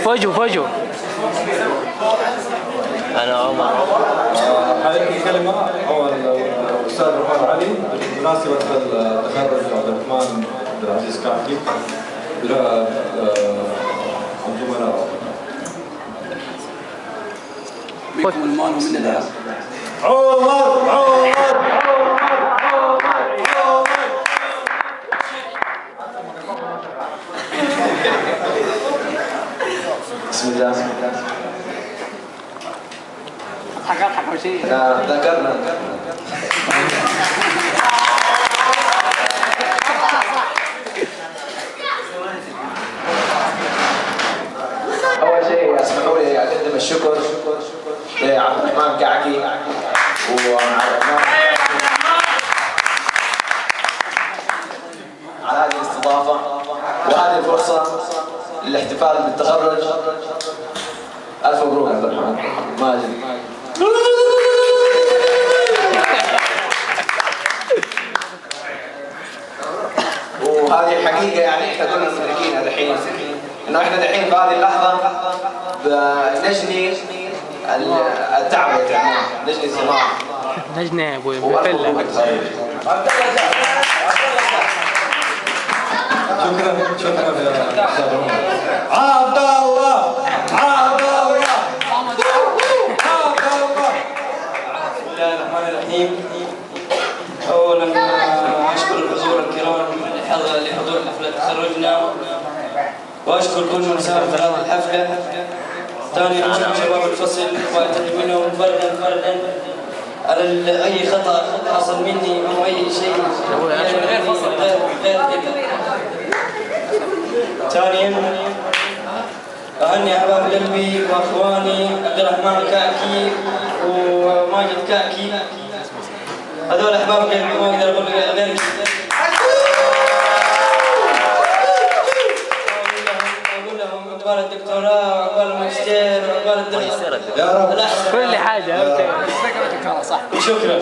فوجو أنا عمر. هذه الكلمة هو الأستاذ عمر علي بمناسبة التخرج عبد الرحمن عبد العزيز كعكي الزملاء. بكم المال ومن الذهب. عمر بسم الله. اضحك ولا شيء؟ لا ذكرنا. أول شيء اسمحوا لي أقدم الشكر لعبد الرحمن كعكي على هذه الاستضافة وهذه الفرصة للاحتفال بالتخرج. ألف مبروك عبد الرحمن ماجد. وهذه الحقيقة يعني احنا كنا مدركين الحين انه احنا الحين في هذه اللحظة بنجني التعب والتعب، نجني الثمار. نجني ابوي شكرا يا استاذ عبد الله. بسم الله الرحمن الرحيم. اولا اشكر الحضور الكرام لحضور حفله تخرجنا، واشكر كل من ساهم في هذه الحفله. ثانيا اشكر شباب الفصل واعتذر منهم فردا على اي خطا حصل مني او اي شيء غير كذا. ثانيا اهني احباب قلبي واخواني عبد الرحمن كعكي وماجد كعكي، هذول احباب قلبي ما اقدر اقول غير كذا. اقول لهم عقبال الدكتوراه وعقبال الماجستير وعقبال الدراسه يا رب كل حاجه. صح. شكرا.